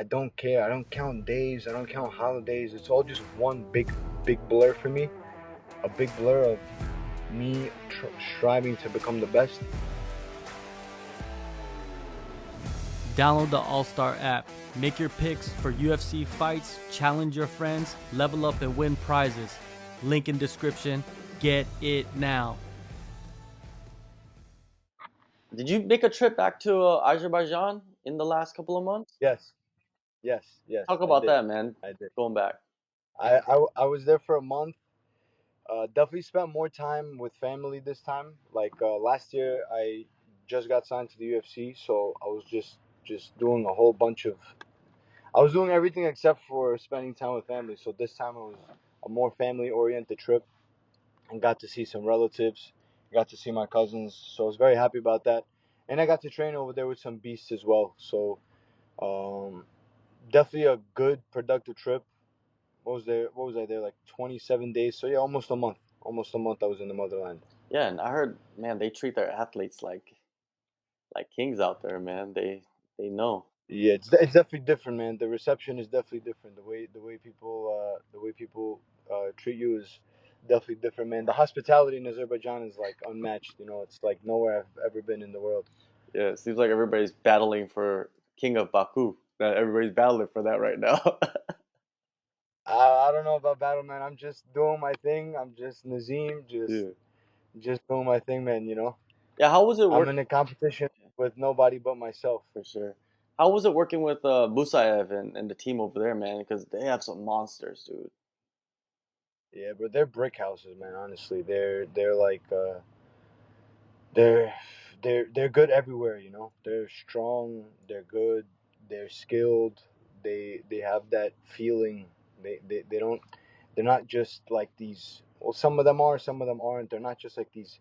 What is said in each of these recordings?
I don't care. I don't count days. I don't count holidays. It's all just one big blur for me. A big blur of me striving to become the best. Download the AllStar app. Make your picks for UFC fights, challenge your friends, level up and win prizes. Link in description. Get it now. Did you make a trip back to Azerbaijan in the last couple of months? Yes, yes, Talk I about did. that, man. I did. Going back. I was there for a month. Definitely spent more time with family this time. Like last year, I just got signed to the UFC, so I was just doing a whole bunch of. I was doing everything except for spending time with family. So this time it was a more family-oriented trip, and got to see some relatives, got to see my cousins. So I was very happy about that, and I got to train over there with some beasts as well. So um, definitely a good, productive trip. What was there? What was I there? Like 27 days. So yeah, almost a month. Almost a month I was in the motherland. Yeah, and I heard, man, they treat their athletes like kings out there, man. They know. Yeah, it's definitely different, man. The reception is definitely different. The way people treat you is definitely different, man. The hospitality in Azerbaijan is like unmatched. You know, it's like nowhere I've ever been in the world. Yeah, it seems like everybody's battling for King of Baku. That everybody's battling for that right now. I don't know about battle, man. I'm just doing my thing. I'm just Nazim, Yeah. just doing my thing, man. You know, Yeah, how was it I'm work in a competition with nobody but myself. for sure? How was it working with Busayev and the team over there, man? Because they have some monsters, dude. Yeah, but they're brick houses, man. Honestly, they're like they're they're good everywhere. You know, they're strong. They're good. They're skilled. They have that feeling. They don't. They're not just like these. Well, some of them are. Some of them aren't. They're not just like these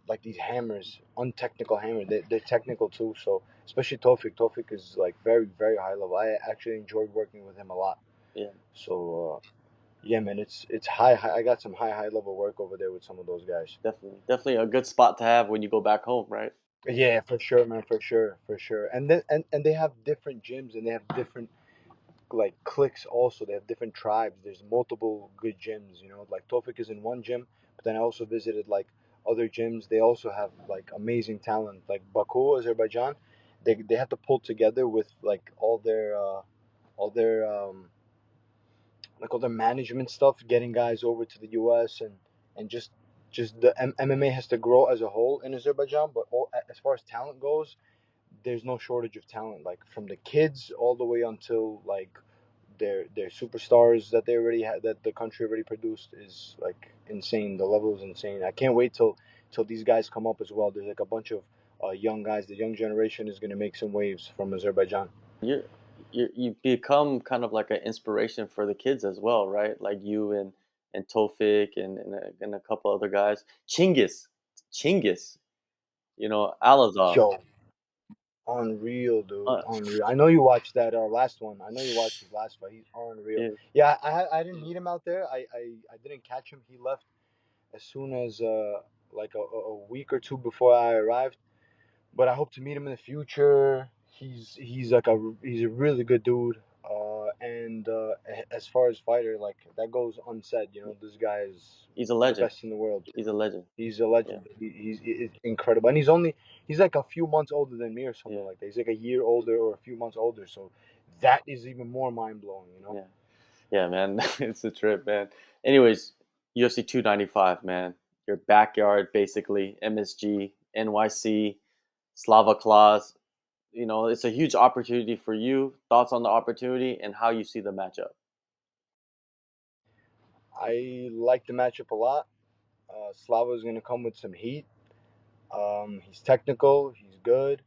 like these hammers, untechnical hammers. They're technical too. So especially Tofik. Tofik is like very high level. I actually enjoyed working with him a lot. Yeah, So yeah, man, it's high. I got some high level work over there with some of those guys. definitely a good spot to have when you go back home, right? Yeah, for sure, man, for sure. And then and they have different gyms and they have different like cliques also. They have different tribes. There's multiple good gyms, you know. Like Tofik is in one gym, but then I also visited like other gyms. They also have like amazing talent. Like Baku, Azerbaijan, they have to pull together with all their like all the management stuff, getting guys over to the U.S. and just the MMA has to grow as a whole in Azerbaijan. But as far as talent goes, there's no shortage of talent. Like from the kids all the way until like their superstars that they already had that the country already produced is like insane. The level is insane. I can't wait till these guys come up as well. There's like a bunch of young guys. The young generation is gonna make some waves from Azerbaijan. You you become kind of like an inspiration for the kids as well, right? Like you and Tofik and a couple other guys. Chinggis, Alazov. Yo, unreal, dude. Uh, Unreal. I know you watched that last one. I know you watched his last fight. He's unreal. yeah, Yeah, I didn't meet him out there. I didn't catch him. He left as soon as like a week or two before I arrived. But I hope to meet him in the future. He's a really good dude. And as far as fighter, like that goes unsaid. You know, this guy is he's a the legend. best in the world. He's a legend. He's a Yeah, legend. He's incredible, and he's like a few months older than me or something yeah, like that. He's like a year older or a few months older, so that is even more mind blowing. You know. yeah, yeah, man. It's a trip, man. Anyways, UFC 295, man. Your backyard, basically. MSG, NYC, Slava Claus. It's a huge opportunity for you. Thoughts on the opportunity and how you see the matchup? I like the matchup a lot. Slava is gonna come with some heat. He's technical. He's good.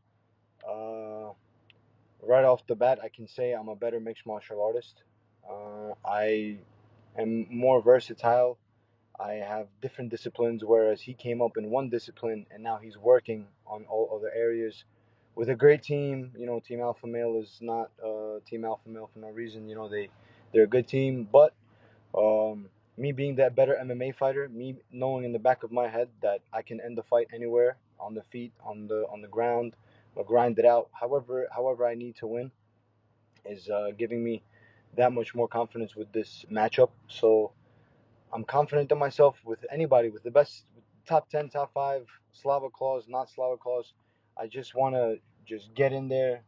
Uh, right off the bat, I can say I'm a better mixed martial artist. I am more versatile. I have different disciplines, whereas he came up in one discipline and now he's working on all other areas with a great team. You know, Team Alpha Male is not Team Alpha Male for no reason. You know, they're a good team, but um, me being that better MMA fighter, me knowing in the back of my head that I can end the fight anywhere on the feet, on the ground, grind it out. However I need to win is giving me that much more confidence with this matchup. So I'm confident in myself with anybody, with the best top 10, top 5, Slava clause, not Slava clause. I just want to just get in there,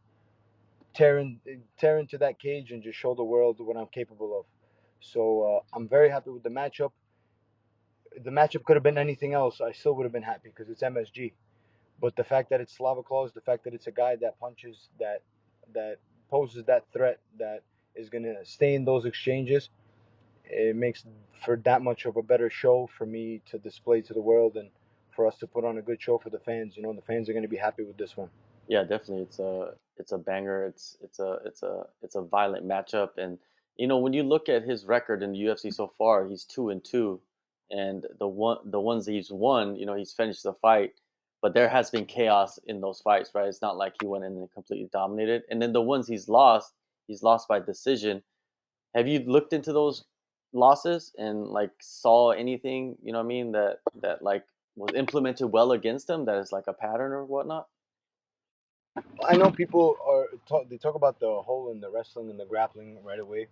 tear, in, tear into that cage and just show the world what I'm capable of. So I'm very happy with the matchup. The matchup could have been anything else. I still would have been happy because it's MSG. But the fact that it's Slava clause, the fact that it's a guy that punches, that poses that threat, that is going to stay in those exchanges, it makes for that much of a better show for me to display to the world and for us to put on a good show for the fans. The fans are going to be happy with this one. Yeah, definitely. It's a banger. It's a violent matchup, and when you look at his record in the UFC so far, he's 2-2, and the ones that he's won, he's finished the fight, but there has been chaos in those fights, right? It's not like he went in and completely dominated. And then the ones he's lost by decision. Have you looked into those losses and like saw anything, what I mean, that like was implemented well against him that is like a pattern or whatnot? I know people they talk about the hole in the wrestling and the grappling right away.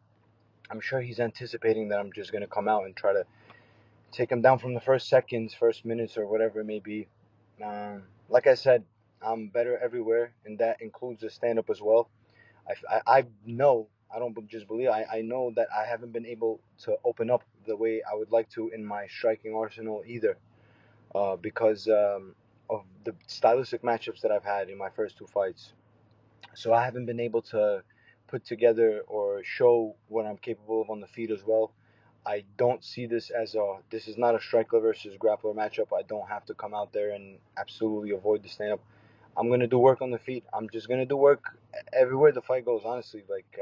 I'm sure he's anticipating that I'm just going to come out and try to take him down from the first seconds, first minutes, or whatever it may be. Like I said, I'm better everywhere, and that includes the stand up as well. I know, I don't just believe, I know that I haven't been able to open up the way I would like to in my striking arsenal either, because of the stylistic matchups that I've had in my first two fights. So I haven't been able to put together or show what I'm capable of on the feet as well. I don't see this is not a striker versus grappler matchup. I don't have to come out there and absolutely avoid the stand up. I'm gonna do work on the feet. I'm just gonna do work everywhere the fight goes. Honestly, like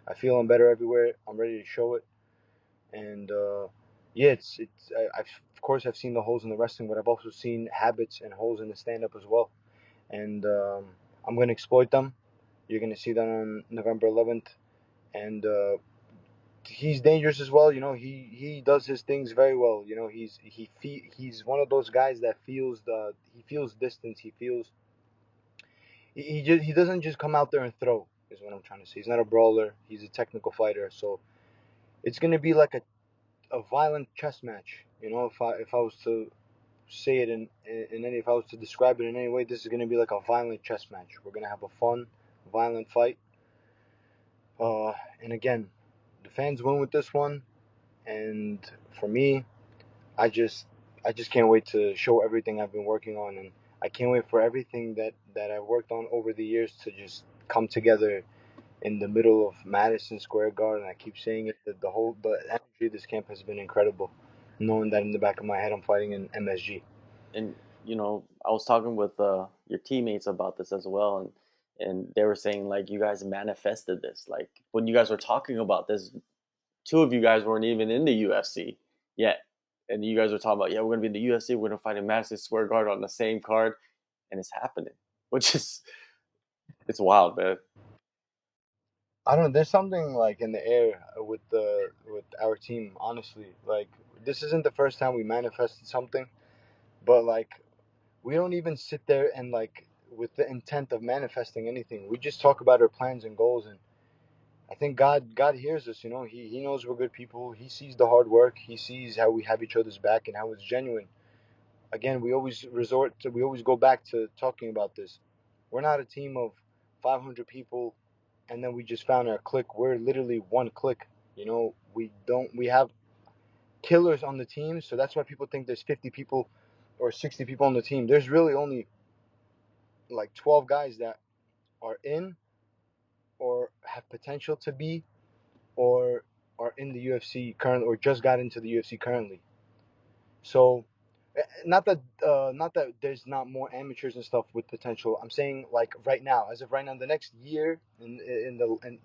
I feel I'm better everywhere. I'm ready to show it, and yeah, I've of course I've seen the holes in the wrestling, but I've also seen habits and holes in the stand up as well, and I'm gonna exploit them. You're gonna see that on November 11th, and he's dangerous as well. He does his things very well. He's one of those guys that he feels distance. He doesn't just come out there and throw. Is what I'm trying to say. He's not a brawler. He's a technical fighter. So it's gonna be like a violent chess match. If I was to say it in any if I was to describe it in any way, this is gonna be like a violent chess match. We're gonna have a fun, violent fight. Uh, and again, the fans win with this one, and for me, I just I just can't wait to show everything I've been working on, and I can't wait for everything that I've worked on over the years to just come together in the middle of Madison Square Garden. I keep saying it that the energy of this camp has been incredible, knowing that in the back of my head I'm fighting in MSG. And I was talking with your teammates about this as well, and they were saying like you guys manifested this. Like when you guys were talking about this, two of you guys weren't even in the UFC yet, and you guys were talking about, yeah, we're gonna be in the UFC, we're gonna fight in Madison Square Garden on the same card, and it's happening, which is it's wild, man. I don't know. There's something like in the air with our team. Honestly, like this isn't the first time we manifested something, but like we don't even sit there and like with the intent of manifesting anything. We just talk about our plans and goals, and I think God hears us. He knows we're good people. He sees the hard work. He sees how we have each other's back and how it's genuine. Again, we always go back to talking about this. We're not a team of 500 people, and then we just found our click. We're literally one click. We have killers on the team, so that's why people think there's 50 people or 60 people on the team. There's really only like 12 guys that are in or have potential to be or are in the UFC currently or just got into the UFC currently. So not that there's not more amateurs and stuff with potential. I'm saying like right now, as of right now, the next year in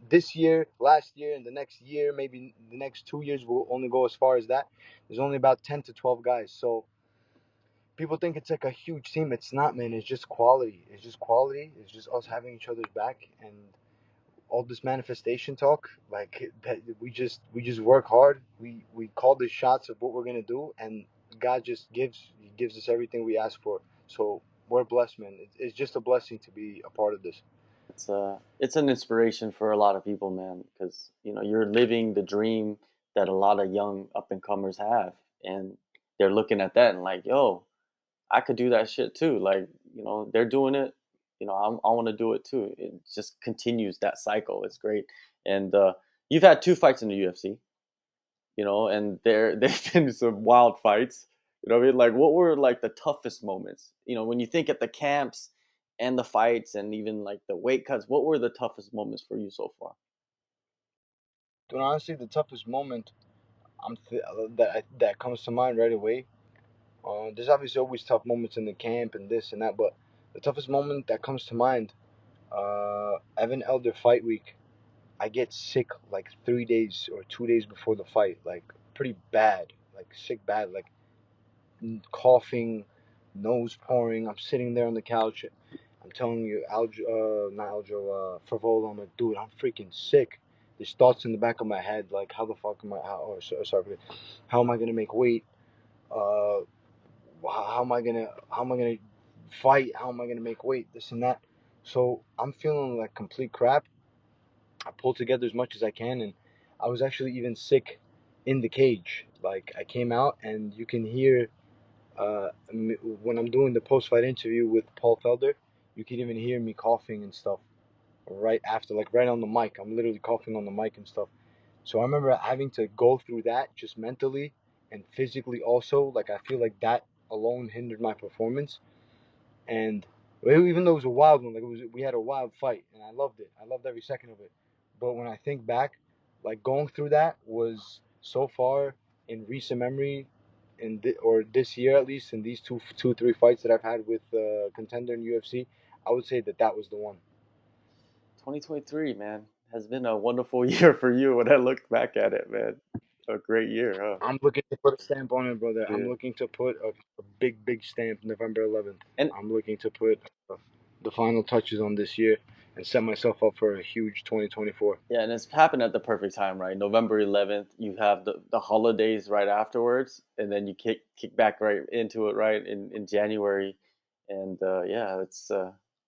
this year, last year, and the next year, maybe the next 2 years, will only go as far as that. There's only about 10 to 12 guys. So people think it's like a huge team. It's not, man. It's just quality. It's just quality. It's just us having each other's back and all this manifestation talk. Like that, we just work hard. We call the shots of what we're gonna do, and God just gives us everything we ask for. So we're blessed, man. It's just a blessing to be a part of this. It's an inspiration for a lot of people, man, because you're living the dream that a lot of young up and comers have, and they're looking at that and like, yo, I could do that shit too. Like, they're doing it. I want to do it too. It just continues that cycle. It's great. And you've had two fights in the UFC, and they've been some wild fights. You know what I mean? Like, what were like the toughest moments? When you think at the camps and the fights and even like the weight cuts, what were the toughest moments for you so far? Dude, honestly, the toughest moment that comes to mind right away. There's obviously always tough moments in the camp and this and that, but the toughest moment that comes to mind, Evan Elder fight week. I get sick like 3 days or 2 days before the fight, like pretty bad, like sick bad, like coughing, nose pouring. I'm sitting there on the couch. I'm telling you, not Aljo, Favolo. I'm like, dude, I'm freaking sick. There's thoughts in the back of my head, like, how the fuck am I? Sorry, how am I gonna make weight? Uh, how am I gonna fight? How am I gonna make weight? This and that. So I'm feeling like complete crap. I pulled together as much as I can, and I was actually even sick in the cage. Like I came out, and you can hear when I'm doing the post-fight interview with Paul Felder, you can even hear me coughing and stuff right after, like right on the mic. I'm literally coughing on the mic and stuff. So I remember having to go through that just mentally and physically also. Like I feel like that alone hindered my performance. And even though it was a wild one, like we had a wild fight, and I loved it. I loved every second of it. But when I think back, like going through that was so far in recent memory, or this year at least, in these two, 3 fights that I've had with contender in UFC, I would say that that was the one. 2023, man, has been a wonderful year for you when I look back at it, man. A great year, huh? I'm looking to put a stamp on it, brother. I'm Yeah. looking to put a big, big stamp November 11th. And I'm looking to put the final touches on this year and set myself up for a huge 2024. yeah, and it's happened at the perfect time, right? November 11th, you have the holidays right afterwards, and then you kick back right into it, right, in January. And yeah,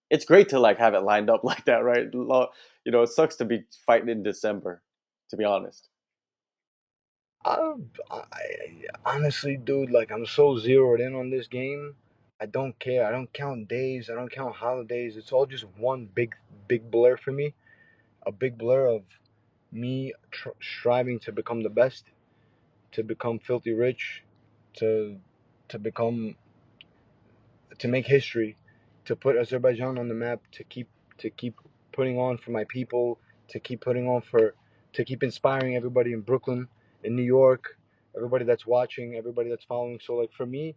it's great to like have it lined up like that, right? It sucks to be fighting in December, to be honest. I, honestly, dude, like I'm so zeroed in on this game. I don't care. I don't count days. I don't count holidays. It's all just one big, big blur for me. A big blur of me striving to become the best, to become filthy rich, to to become to make history, to put Azerbaijan on the map, to keep putting on for my people, to keep putting on for to keep inspiring everybody in Brooklyn, in New York, everybody that's watching, everybody that's following. So like for me,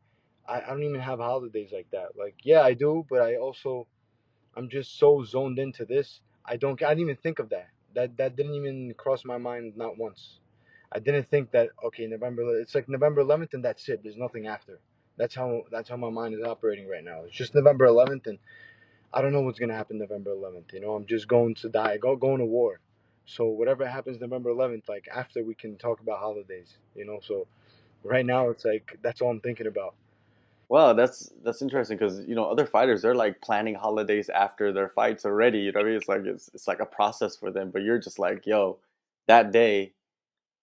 I don't even have holidays like that. Like yeah, I do, but I'm just so zoned into this. I didn't even think of that. That didn't even cross my mind not once. I didn't think that okay, it's like November 11th and that's it. There's nothing after. That's how my mind is operating right now. It's just November 11th and I don't know what's going to happen November 11th. I'm just going to die, going to war. So whatever happens November 11th, like after we can talk about holidays. So right now it's like that's all I'm thinking about. Well, that's interesting because other fighters they're like planning holidays after their fights already. You know what I mean? It's like a process for them, but you're just like, yo, that day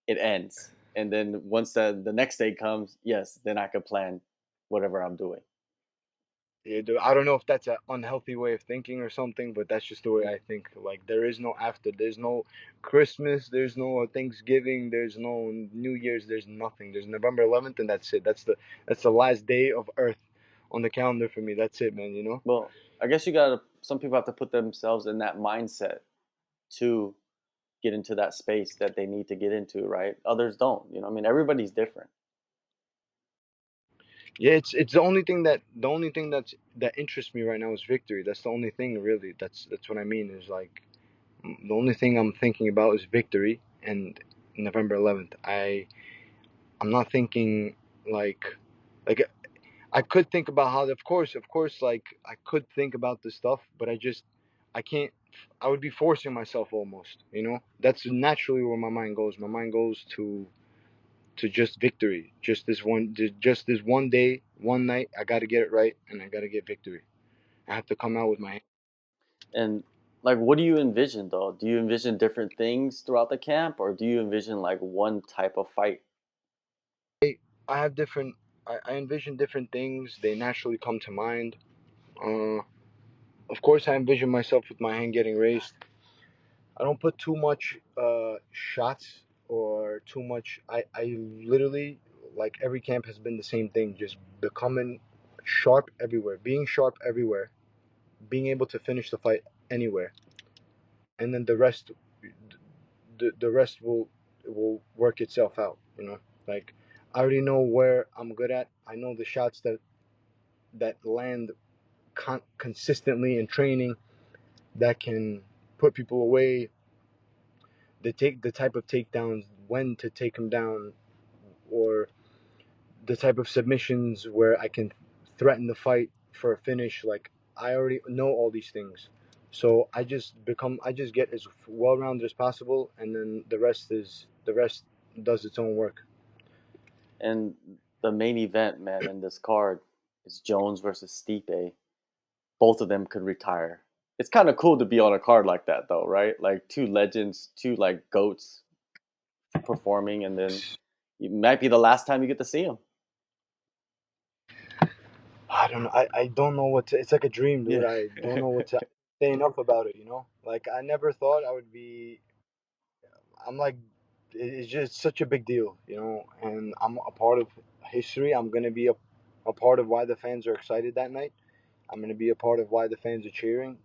it ends, and then once the next day comes, yes, then I could plan whatever I'm doing. Yeah, dude, I don't know if that's an unhealthy way of thinking or something, but that's just the way I think. Like, there is no after. There's no Christmas. There's no Thanksgiving. There's no New Year's. There's nothing. There's November 11th, and that's it. That's the last day of Earth on the calendar for me. That's it, man. Well, I guess you gotta. Some people have to put themselves in that mindset to get into that space that they need to get into, right? Others don't. I mean, everybody's different. Yeah, it's the only thing that interests me right now is victory. That's the only thing really. That's what I mean. Is like the only thing I'm thinking about is victory and November 11th. I'm not thinking like like I could think about how, of course, like I could think about this stuff, but I can't. I would be forcing myself almost. That's naturally where my mind goes. My mind goes to just victory, just this one day, one night. I got to get it right, and I got to get victory. I have to come out with my. And like, what do you envision though? Do you envision different things throughout the camp, or do you envision like one type of fight? I have different. I envision different things. They naturally come to mind. Uh, of course, I envision myself with my hand getting raised. I don't put too much shots or too much. I literally, like, every camp has been the same thing. Just becoming sharp everywhere, being sharp everywhere, being able to finish the fight anywhere, and then the rest will work itself out. Like, I already know where I'm good at. I know the shots that land consistently in training that can put people away. The type of takedowns, when to take them down, or the type of submissions where I can threaten the fight for a finish. Like, I already know all these things, so I just get as well rounded as possible, and then the rest does its own work. And the main event, man, in this card is Jones versus Stipe. Both of them could retire. It's kind of cool to be on a card like that, though, right? Like two legends, two like goats performing, and then it might be the last time you get to see them. I don't know. I don't know what to. It's like a dream, dude. Yeah. I don't know what to say enough about it. Like, I never thought I would be. I'm like, it's just such a big deal, and I'm a part of history. I'm gonna be a part of why the fans are excited that night. I'm gonna be a part of why the fans are cheering.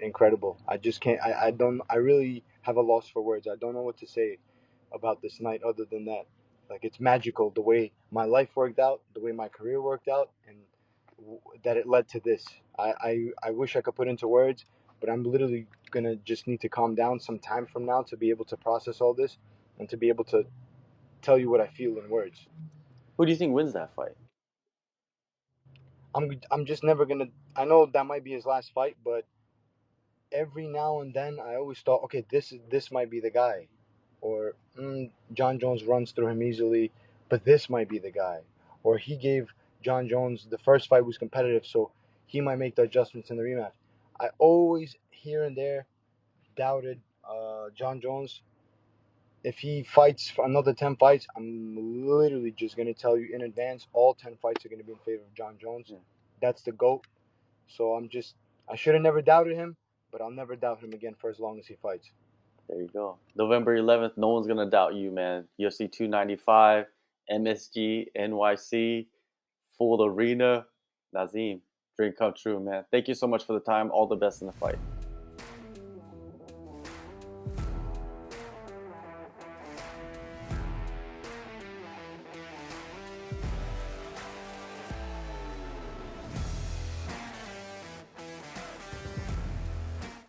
Incredible. I just can't. I don't. I really have a loss for words. I don't know what to say about this night other than that. Like, it's magical the way my life worked out, the way my career worked out, and that it led to this. I wish I could put into words, but I'm literally gonna just need to calm down some time from now to be able to process all this and to be able to tell you what I feel in words. Who do you think wins that fight? I'm just never gonna. I know that might be his last fight, but every now and then I always thought, okay, this might be the guy, or Jon Jones runs through him easily, but this might be the guy, or he gave Jon Jones the first fight was competitive, so he might make the adjustments in the rematch. I always here and there doubted Jon Jones. If he fights for another 10 fights, I'm literally just gonna tell you in advance, all 10 fights are gonna be in favor of Jon Jones. Yeah, That's the GOAT. So I should have never doubted him, but I'll never doubt him again for as long as he fights. there you go. November 11th, no one's gonna doubt you, man. UFC 295, MSG, NYC, full arena. Nazim, dream come true, man. Thank you so much for the time. All the best in the fight.